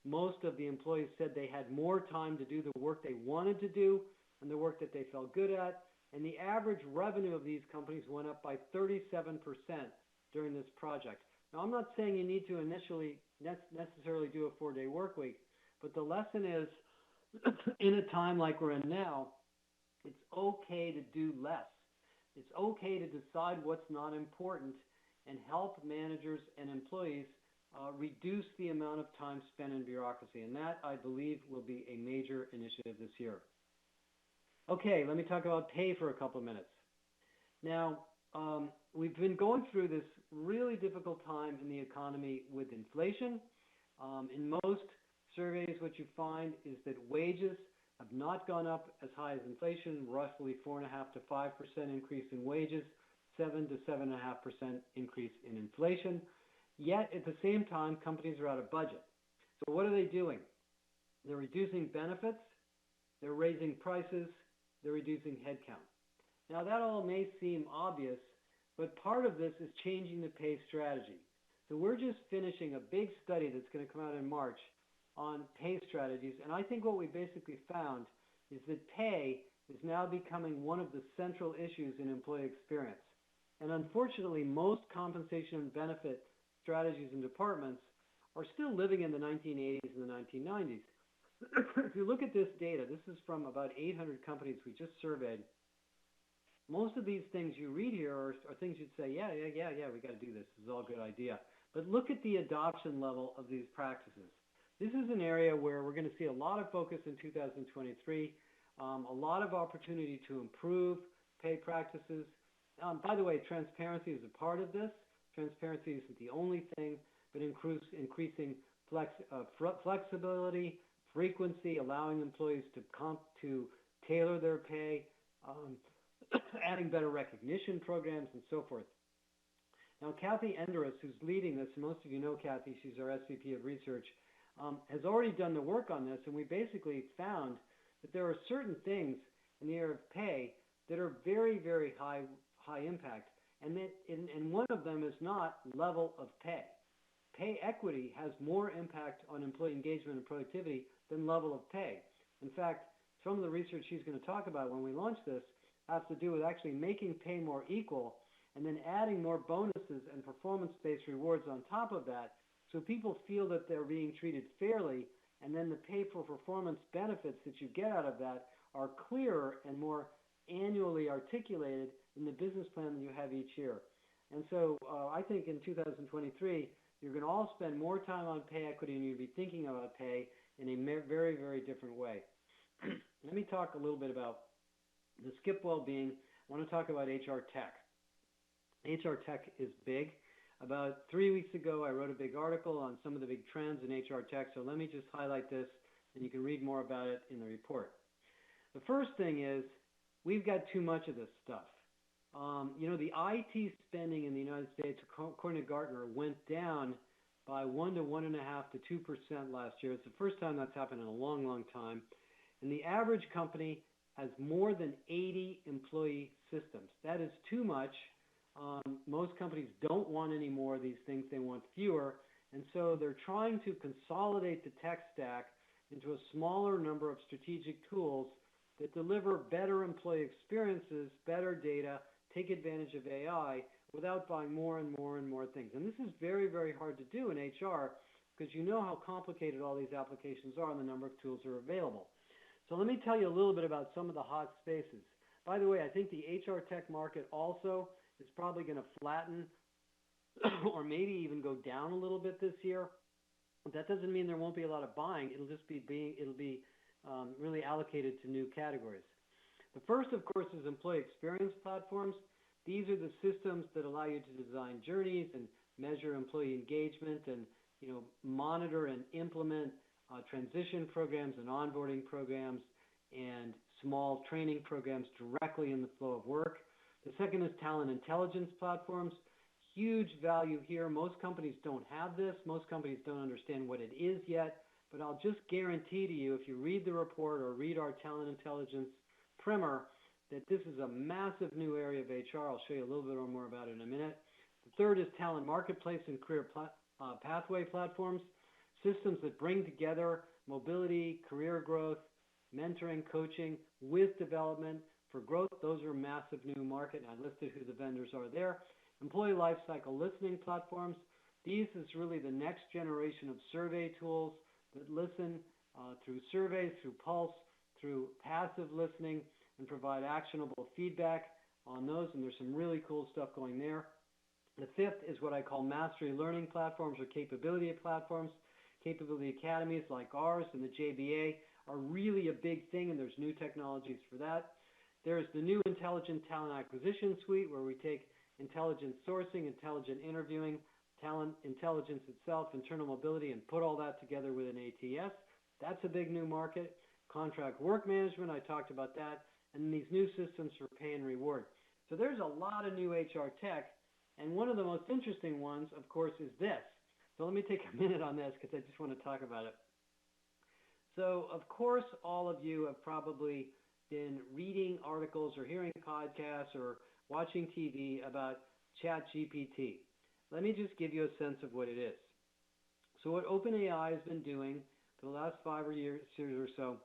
Most of the employees said they had more time to do the work they wanted to do and the work that they felt good at. And the average revenue of these companies went up by 37% during this project. Now, I'm not saying you need to necessarily do a 4-day work week, but the lesson is, in a time like we're in now, it's okay to do less. It's okay to decide what's not important and help managers and employees reduce the amount of time spent in bureaucracy. And that, I believe, will be a major initiative this year. Okay, let me talk about pay for a couple of minutes. Now, we've been going through this really difficult time in the economy with inflation. In most surveys, what you find is that wages have not gone up as high as inflation, roughly 4.5% to 5% increase in wages, 7 to 7.5% increase in inflation. Yet, at the same time, companies are out of budget. So what are they doing? They're reducing benefits, they're raising prices, they're reducing headcount. Now, that all may seem obvious, but part of this is changing the pay strategy. So we're just finishing a big study that's going to come out in March on pay strategies, and I think what we basically found is that pay is now becoming one of the central issues in employee experience. And unfortunately, most compensation and benefit strategies and departments are still living in the 1980s and the 1990s. If you look at this data, this is from about 800 companies we just surveyed. Most of these things you read here are things you'd say, yeah, we got to do this. This is all a good idea. But look at the adoption level of these practices. This is an area where we're going to see a lot of focus in 2023, a lot of opportunity to improve pay practices. By the way, transparency is a part of this. Transparency isn't the only thing, but increasing flexibility, frequency, allowing employees to tailor their pay, adding better recognition programs, and so forth. Now, Kathy Enderis, who's leading this, most of you know Kathy, she's our SVP of Research, has already done the work on this, and we basically found that there are certain things in the area of pay that are very, very high impact. And one of them is not level of pay. Pay equity has more impact on employee engagement and productivity than level of pay. In fact, some of the research she's going to talk about when we launch this has to do with actually making pay more equal and then adding more bonuses and performance-based rewards on top of that so people feel that they're being treated fairly, and then the pay for performance benefits that you get out of that are clearer and more annually articulated in the business plan that you have each year. And so I think in 2023, you're going to all spend more time on pay equity and you'll be thinking about pay in a very, very different way. Let me talk a little bit about the skip well-being. I want to talk about HR tech. HR tech is big. About 3 weeks ago, I wrote a big article on some of the big trends in HR tech, so let me just highlight this, and you can read more about it in the report. The first thing is we've got too much of this stuff. The IT spending in the United States, according to Gartner, went down by 1 to 1.5 to 2% last year. It's the first time that's happened in a long, long time. And the average company has more than 80 employee systems. That is too much. Most companies don't want any more of these things. They want fewer. And so they're trying to consolidate the tech stack into a smaller number of strategic tools that deliver better employee experiences, better data, take advantage of AI without buying more and more and more things. And this is very, very hard to do in HR because you know how complicated all these applications are and the number of tools that are available. So let me tell you a little bit about some of the hot spaces. By the way, I think the HR tech market also is probably going to flatten or maybe even go down a little bit this year. That doesn't mean there won't be a lot of buying. It'll just be really allocated to new categories. The first, of course, is employee experience platforms. These are the systems that allow you to design journeys and measure employee engagement and monitor and implement transition programs and onboarding programs and small training programs directly in the flow of work. The second is talent intelligence platforms. Huge value here. Most companies don't have this. Most companies don't understand what it is yet. But I'll just guarantee to you, if you read the report or read our talent intelligence primer, that this is a massive new area of HR. I'll show you a little bit more about it in a minute. The third is talent marketplace and career pathway platforms, systems that bring together mobility, career growth, mentoring, coaching with development for growth. Those are a massive new market, and I listed who the vendors are there. Employee lifecycle listening platforms. These is really the next generation of survey tools that listen through surveys, through Pulse, through passive listening, and provide actionable feedback on those, and there's some really cool stuff going there. The fifth is what I call mastery learning platforms or capability platforms. Capability academies like ours and the JBA are really a big thing, and there's new technologies for that. There's the new Intelligent Talent Acquisition Suite, where we take intelligent sourcing, intelligent interviewing, talent intelligence itself, internal mobility, and put all that together with an ATS. That's a big new market. Contract work management, I talked about that, and these new systems for pay and reward. So there's a lot of new HR tech, and one of the most interesting ones, of course, is this. So let me take a minute on this because I just want to talk about it. So, of course, all of you have probably been reading articles or hearing podcasts or watching TV about ChatGPT. Let me just give you a sense of what it is. So what OpenAI has been doing for the last 5 years or so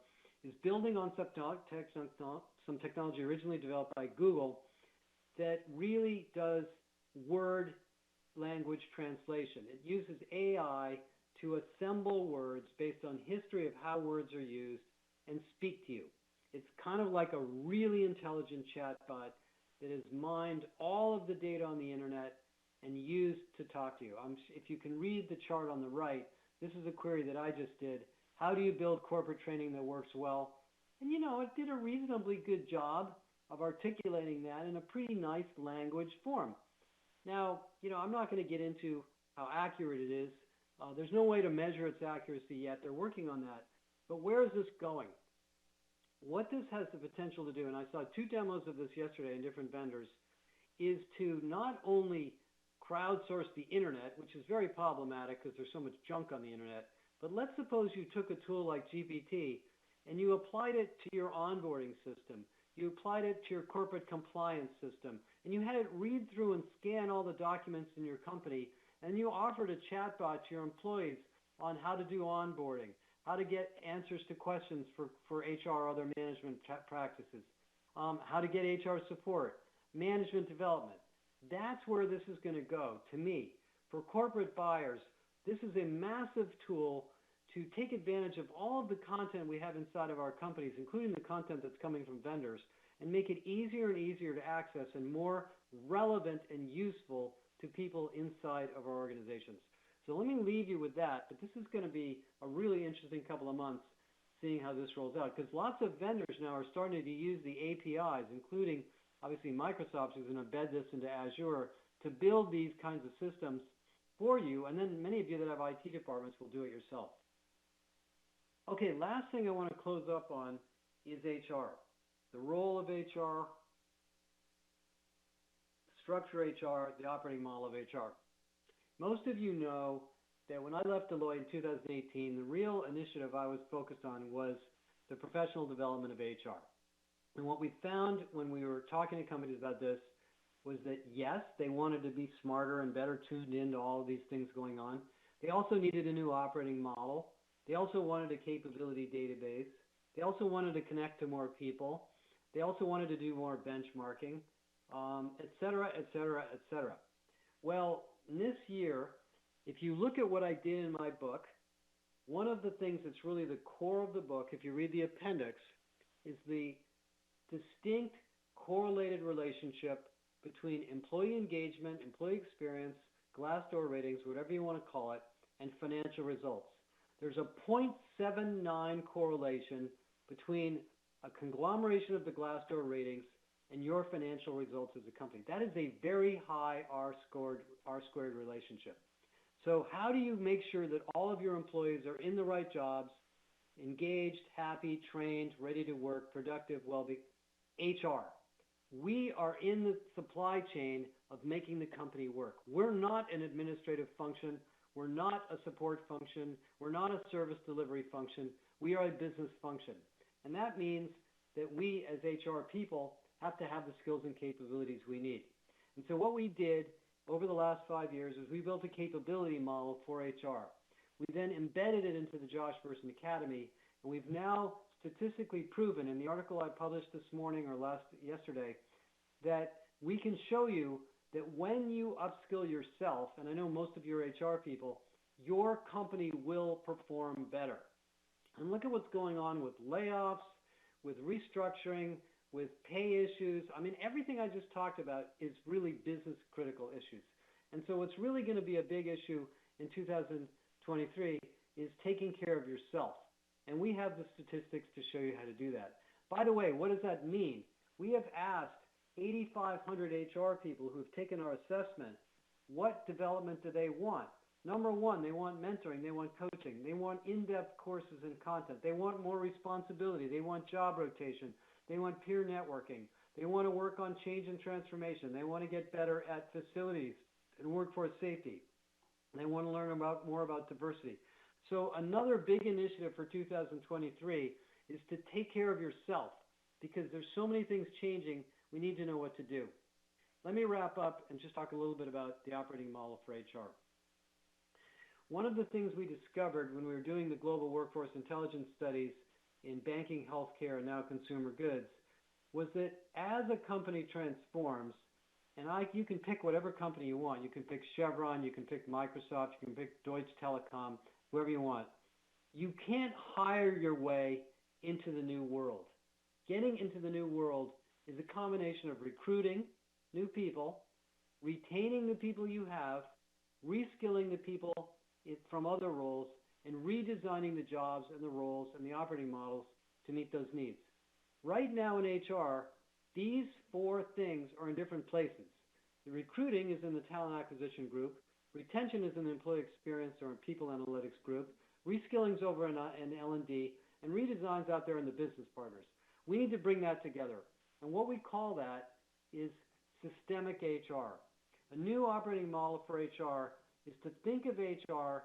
is building on some technology originally developed by Google that really does word language translation. It uses AI to assemble words based on history of how words are used and speak to you. It's kind of like a really intelligent chatbot that has mined all of the data on the internet and used to talk to you. If you can read the chart on the right, this is a query that I just did. How do you build corporate training that works well? And it did a reasonably good job of articulating that in a pretty nice language form. Now, I'm not going to get into how accurate it is. There's no way to measure its accuracy yet. They're working on that. But where is this going? What this has the potential to do, and I saw 2 demos of this yesterday in different vendors, is to not only crowdsource the internet, which is very problematic because there's so much junk on the internet, but let's suppose you took a tool like GPT and you applied it to your onboarding system. You applied it to your corporate compliance system, and you had it read through and scan all the documents in your company, and you offered a chatbot to your employees on how to do onboarding, how to get answers to questions for HR or other management practices, how to get HR support, management development. That's where this is going to go, to me. For corporate buyers, this is a massive tool to take advantage of all of the content we have inside of our companies, including the content that's coming from vendors, and make it easier and easier to access and more relevant and useful to people inside of our organizations. So let me leave you with that, but this is going to be a really interesting couple of months seeing how this rolls out, because lots of vendors now are starting to use the APIs, including obviously Microsoft is going to embed this into Azure to build these kinds of systems for you, and then many of you that have IT departments will do it yourself. Okay, last thing I want to close up on is HR. The role of HR, structure HR, the operating model of HR. Most of you know that when I left Deloitte in 2018, the real initiative I was focused on was the professional development of HR. And what we found when we were talking to companies about this was that yes, they wanted to be smarter and better tuned into all of these things going on. They also needed a new operating model. They also wanted a capability database. They also wanted to connect to more people. They also wanted to do more benchmarking, et cetera, et cetera, et cetera. Well, this year, if you look at what I did in my book, one of the things that's really the core of the book, if you read the appendix, is the distinct correlated relationship between employee engagement, employee experience, Glassdoor ratings, whatever you want to call it, and financial results. There's a 0.79 correlation between a conglomeration of the Glassdoor ratings and your financial results as a company. That is a very high R-squared relationship. So how do you make sure that all of your employees are in the right jobs, engaged, happy, trained, ready to work, productive, well-being? HR. We are in the supply chain of making the company work. We're not an administrative function. We're not a support function. We're not a service delivery function. We are a business function. And that means that we as HR people have to have the skills and capabilities we need. And so what we did over the last 5 years is we built a capability model for HR. We then embedded it into the Josh Bersin Academy, and we've now statistically proven in the article I published this morning or yesterday that we can show you that when you upskill yourself, and I know most of your HR people, your company will perform better. And look at what's going on with layoffs, with restructuring, with pay issues. I mean, everything I just talked about is really business critical issues. And so what's really going to be a big issue in 2023 is taking care of yourself. And we have the statistics to show you how to do that. By the way, what does that mean? We have asked 8,500 HR people who have taken our assessment, what development do they want? Number one, they want mentoring, they want coaching, they want in-depth courses and content, they want more responsibility, they want job rotation, they want peer networking, they want to work on change and transformation, they want to get better at facilities and workforce safety, they want to learn more about diversity. So another big initiative for 2023 is to take care of yourself, because there's so many things changing, we need to know what to do. Let me wrap up and just talk a little bit about the operating model for HR. One of the things we discovered when we were doing the global workforce intelligence studies in banking, healthcare, and now consumer goods was that as a company transforms, and you can pick whatever company you want. You can pick Chevron, you can pick Microsoft, you can pick Deutsche Telekom, whoever you want. You can't hire your way into the new world. Getting into the new world is a combination of recruiting new people, retaining the people you have, reskilling the people from other roles, and redesigning the jobs and the roles and the operating models to meet those needs. Right now in HR, these four things are in different places. The recruiting is in the talent acquisition group, retention is in the employee experience or in people analytics group, reskilling is over in L&D, and redesign's out there in the business partners. We need to bring that together. And what we call that is systemic HR. A new operating model for HR is to think of HR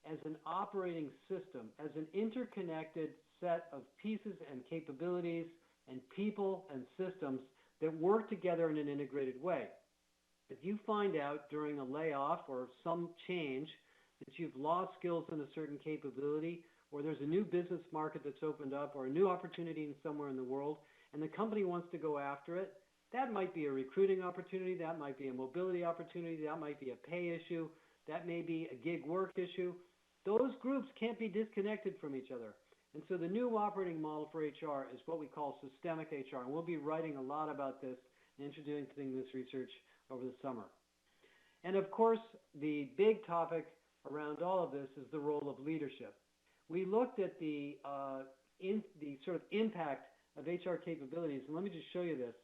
as an operating system, as an interconnected set of pieces and capabilities and people and systems that work together in an integrated way. If you find out during a layoff or some change that you've lost skills in a certain capability, or there's a new business market that's opened up, or a new opportunity in somewhere in the world, and the company wants to go after it, that might be a recruiting opportunity, that might be a mobility opportunity, that might be a pay issue, that may be a gig work issue. Those groups can't be disconnected from each other. And so the new operating model for HR is what we call systemic HR. And we'll be writing a lot about this and introducing this research over the summer. And of course, the big topic around all of this is the role of leadership. We looked at the sort of impact of HR capabilities, and let me just show you this.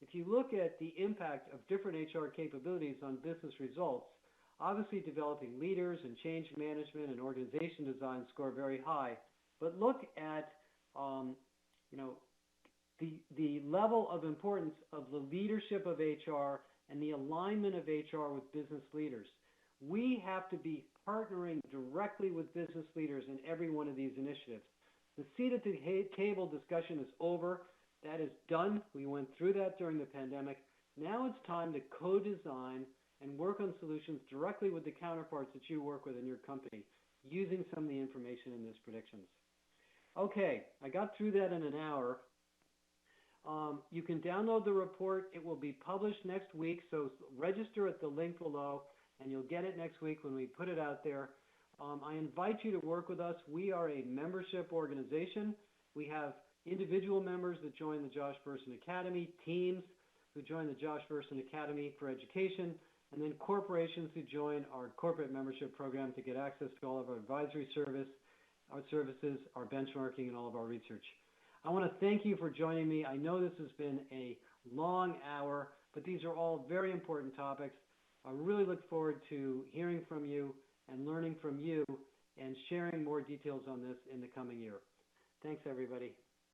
If you look at the impact of different HR capabilities on business results, obviously developing leaders and change management and organization design score very high. But look at the level of importance of the leadership of HR and the alignment of HR with business leaders. We have to be partnering directly with business leaders in every one of these initiatives. The seat at the table discussion is over. That is done. We went through that during the pandemic. Now it's time to co-design and work on solutions directly with the counterparts that you work with in your company, using some of the information in these predictions. Okay, I got through that in an hour. You can download the report. It will be published next week, so register at the link below, and you'll get it next week when we put it out there. I invite you to work with us. We are a membership organization. We have individual members that join the Josh Bersin Academy, teams who join the Josh Bersin Academy for Education, and then corporations who join our corporate membership program to get access to all of our advisory services, our benchmarking, and all of our research. I want to thank you for joining me. I know this has been a long hour, but these are all very important topics. I really look forward to hearing from you and learning from you and sharing more details on this in the coming year. Thanks, everybody.